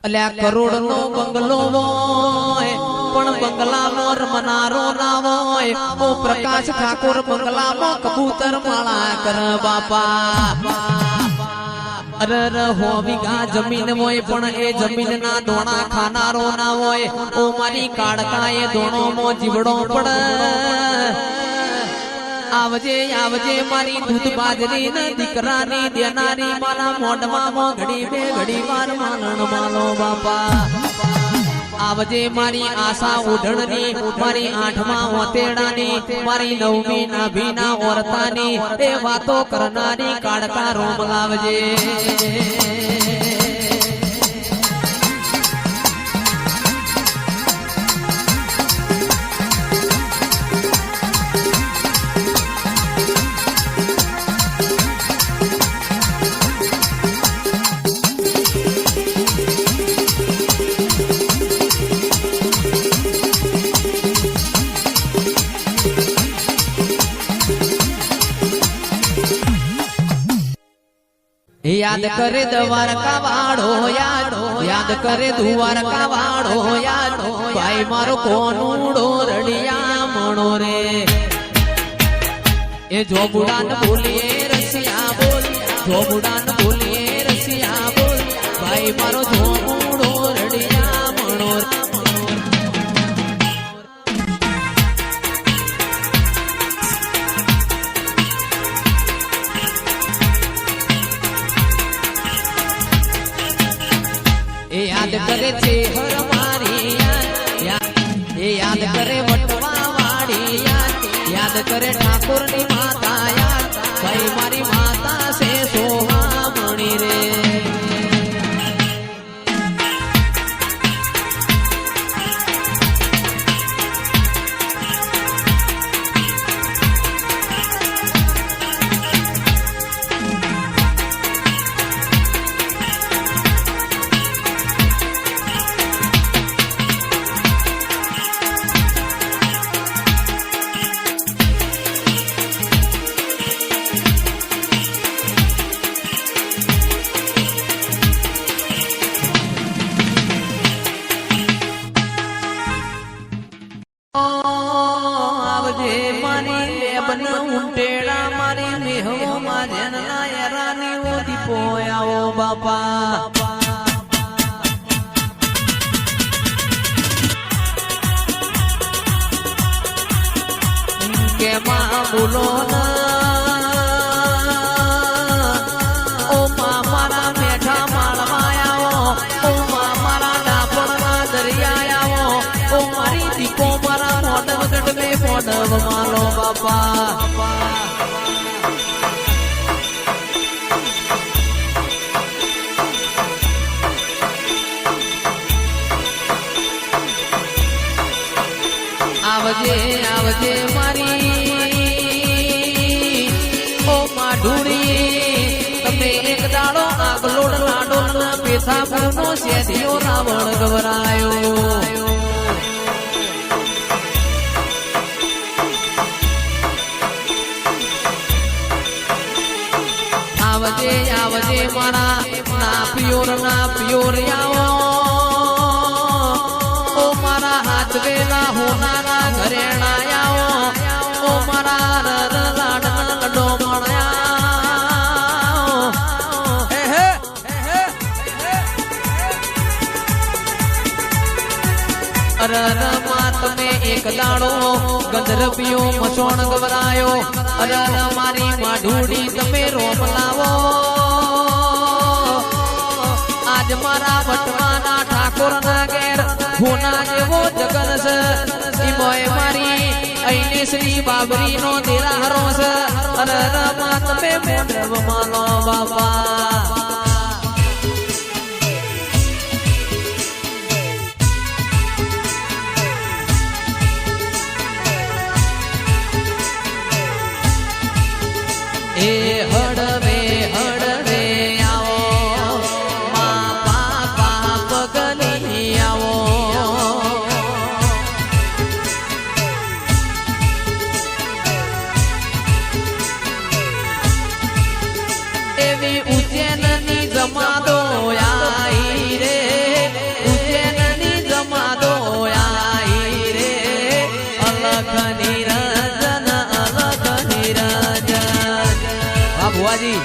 અલ્યા કરોડ નો બંગલો હોય પણ બંગલામાં રમનારો ના હોય ઓ પ્રકાશ ઠાકોર બંગલામાં કબૂતર માળા કર બાપા અરે હો વીઘા જમીન હોય પણ એ જમીન ના દોણા ખાનારો ના હોય ઓ મારી કાળકા એ દોણો મો જીવડો પડ આવજે આવજે મારી દૂધ બાજરી ને દીકરાની દેનારી મારા મોઢમાં ઘડી બે ઘડી વાર માલણ માલો બાપા આવજે મારી આશા ઉઢણની મારી આઠમા ઓતેડાની મારી નવમી નાભીના ઓરતાની એ વાતો કરનારી કાળકા રોમ લાવજે याद करे द्वारका वाड़ो याद करे द्वारका वाड़ो याद भाई मारो कोनूड़ो रड़िया मणो रे ए जो बुढ़ा न बोलिए रसिया बोल जो बुढ़ा न बोलिए रसिया बोल भाई मारो जोड़ो रड़िया मणो रे याद करे छे हर मारी याद करे वटवा वाड़ी याद करे ठाकुर नी माता याद भाई मारी माता से सोहा मणि रे बापा के माँ बोलो ना ओ माँ मारा मेठा मालवाया ओ माँ मारा डापड़ा दरिया ओ मारी दीको मारा मोडव गढ़ में मोडव मालो बापा आवजे आवजे मारी ओ माढुड़ी तमे एक दाड़ो आगलोड लाडो ना पेथा पुनो सेधियो रावण गवरायो आवजे आवजे मारा ना पियोर आओ ओ मारा हाथ वेला होनारा घरेणा ओ मारा लाडन लडो मणया अरर मात में एक दाड़ो गंधर्वियो मसोण गवरायो अरर मारी माढुड़ी तमे रोम लावो आज मारा वटवाना ठाकुर ना घेर होना जेवो जगल से मोय मारी ऐने श्री बाबरी नो तेरा हरोस अरर मात में मोडव मालो बाबा ए हड़वे आओ माँ पापा पगली आओ एवी उज्जैन नी ભુવાજી